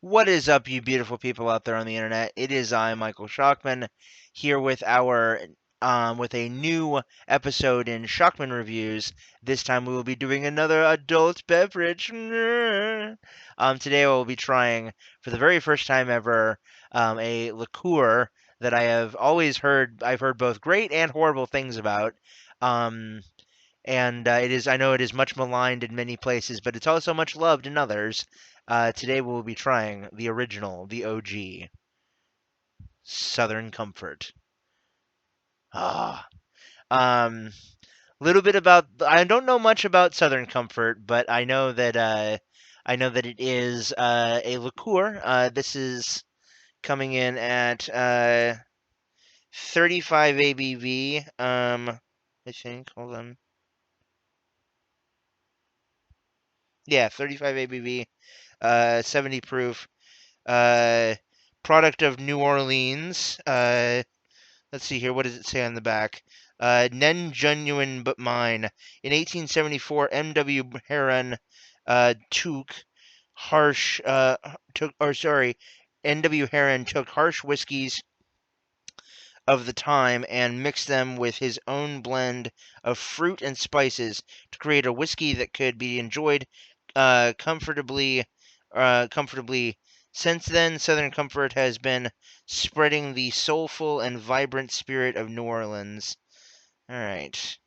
What is up, you beautiful people out there on the internet? It is I, Michael Shockman, here with with a new episode in Shockman Reviews. This time we will be doing another adult beverage. Today I will be trying, for the very first time ever, a liqueur that I've heard both great and horrible things about. Um, and I know it is much maligned in many places, but it's also much loved in others. Today we'll be trying the original, the OG, Southern Comfort. Ah, um, little bit about. I don't know much about Southern Comfort, but I know that it is a liqueur. This is coming in at 35 ABV. I think. Hold on. Yeah, 35 ABV. 70 proof. Uh, Product of New Orleans. Let's see here. What does it say on the back? Nen genuine but mine. In 1874, M.W. Heron took harsh took or sorry, N.W. Heron took harsh whiskeys of the time and mixed them with his own blend of fruit and spices to create a whiskey that could be enjoyed comfortably. Comfortably. Since then, Southern Comfort has been spreading the soulful and vibrant spirit of New Orleans. All right.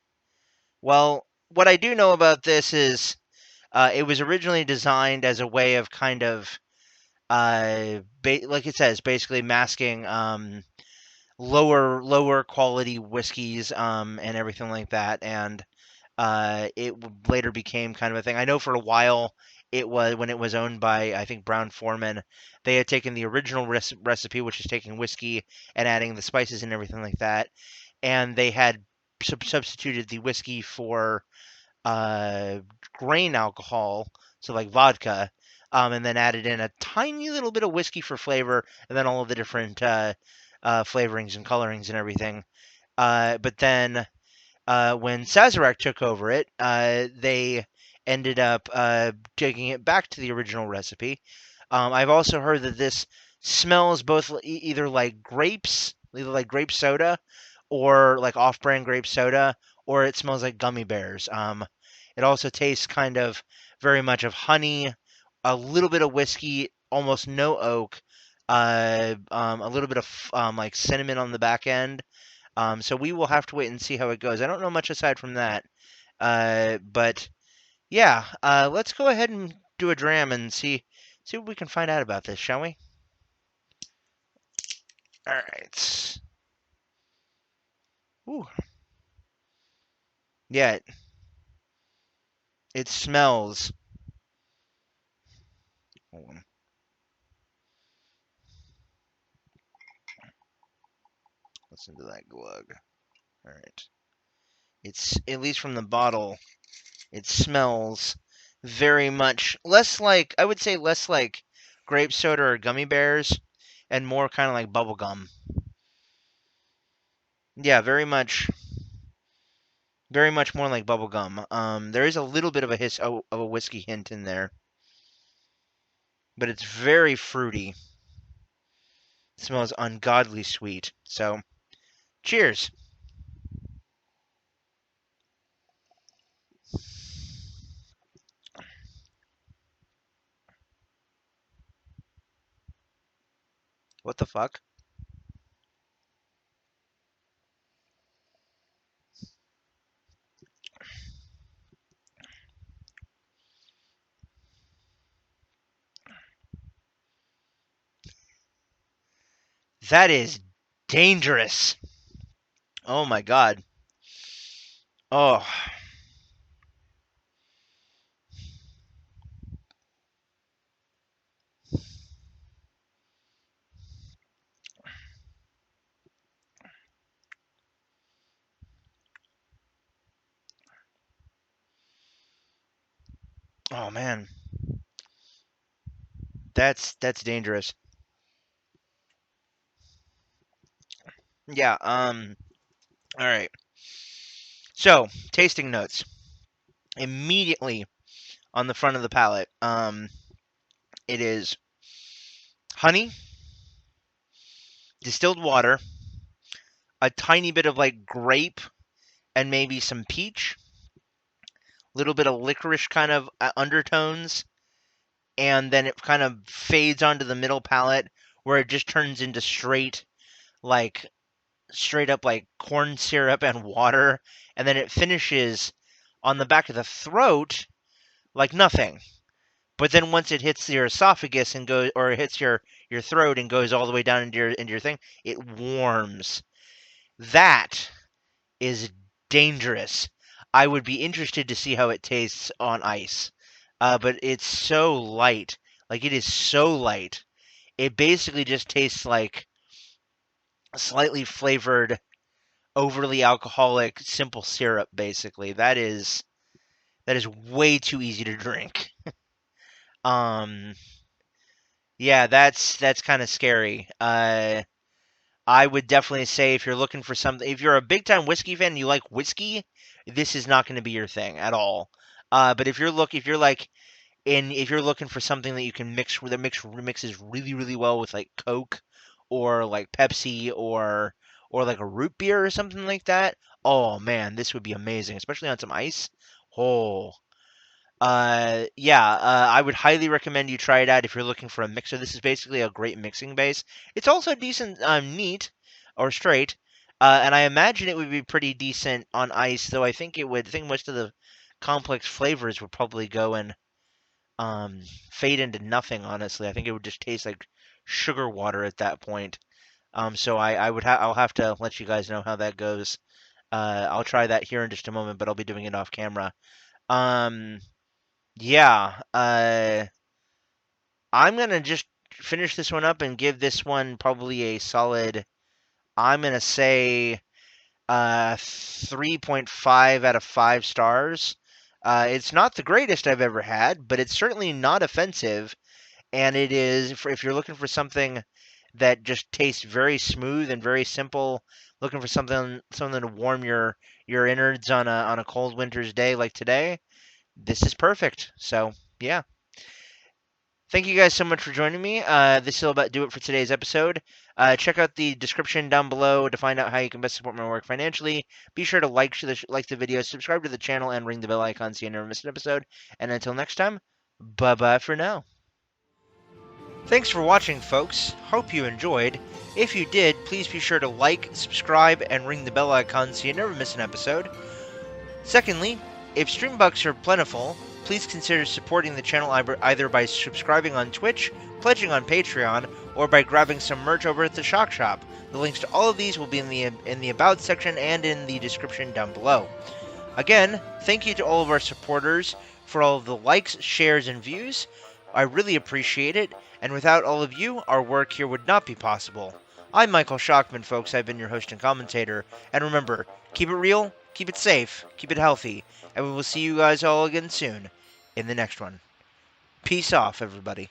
Well, what I do know about this is it was originally designed as a way of kind of, like it says, basically masking lower quality whiskeys and everything like that, and later became kind of a thing. I know for a while it was when it was owned by, I think, Brown Foreman. They had taken the original recipe, which is taking whiskey and adding the spices and everything like that, and they had substituted the whiskey for uh, grain alcohol, so like vodka, and then added in a tiny little bit of whiskey for flavor, and then all of the different flavorings and colorings and everything. But then when Sazerac took over it, they ended up taking it back to the original recipe. I've also heard that this smells both either like grapes, either like grape soda, or like off-brand grape soda, or it smells like gummy bears. It also tastes kind of very much of honey, a little bit of whiskey, almost no oak, a little bit of like cinnamon on the back end. So we will have to wait and see how it goes. I don't know much aside from that. But yeah, let's go ahead and do a dram and see what we can find out about this, shall we? All right. Ooh, yeah, it smells. Hold on. Listen to that glug. All right. It's at least from the bottle. It smells very much less like, I would say, less like grape soda or gummy bears, and more kind of like bubble gum. Yeah, very much more like bubble gum. There is a little bit of of a whiskey hint in there, but it's very fruity. It smells ungodly sweet. So, cheers. What the fuck? That is dangerous. Oh my god. Oh, oh man. That's dangerous. Yeah. All right. So, tasting notes. Immediately on the front of the palate. It is. honey, distilled water, a tiny bit of like grape and maybe some peach, a little bit of licorice kind of undertones, and then it kind of fades onto the middle palate where it just turns into like straight up like corn syrup and water, and then it finishes on the back of the throat like nothing. But then once it hits your esophagus and goes, or it hits your throat and goes all the way down into your thing, it warms. That is dangerous. I would be interested to see how it tastes on ice. But it's so light. Like, it is so light. It basically just tastes like slightly flavored, overly alcoholic, simple syrup, basically. That is way too easy to drink. Um, yeah, that's kind of scary. I would definitely say if you're looking for something, if you're a big time whiskey fan and you like whiskey, this is not going to be your thing at all. But if you're looking for something that you can mixes really really well with like Coke or like Pepsi or like a root beer or something like that, oh man, this would be amazing, especially on some ice. Oh, yeah, I would highly recommend you try it out if you're looking for a mixer. This is basically a great mixing base. It's also decent, neat or straight, and I imagine it would be pretty decent on ice. Though I think most of the complex flavors would probably go and um, fade into nothing. Honestly, I think it would just taste like sugar water at that point. So I'll have to let you guys know how that goes. I'll try that here in just a moment, but I'll be doing it off camera. Um, yeah, I'm gonna just finish this one up and give this one probably a solid. I'm gonna say 3.5 out of 5 stars. It's not the greatest I've ever had, but it's certainly not offensive, and it is if you're looking for something that just tastes very smooth and very simple, looking for something to warm your innards on a cold winter's day like today, this is perfect. So yeah. Thank you guys so much for joining me. This will about do it for today's episode. Check out the description down below to find out how you can best support my work financially. Be sure to like the video, subscribe to the channel, and ring the bell icon so you never miss an episode. And until next time, bye bye for now. Thanks for watching, folks. Hope you enjoyed. If you did, please be sure to like, subscribe, and ring the bell icon so you never miss an episode. Secondly, if stream bucks are plentiful, please consider supporting the channel either by subscribing on Twitch, pledging on Patreon, or by grabbing some merch over at the Shock Shop. The links to all of these will be in the About section and in the description down below. Again, thank you to all of our supporters for all of the likes, shares, and views. I really appreciate it, and without all of you, our work here would not be possible. I'm Michael Shockman, folks. I've been your host and commentator, and remember, keep it real, keep it safe, keep it healthy, and we will see you guys all again soon in the next one. Peace off, everybody.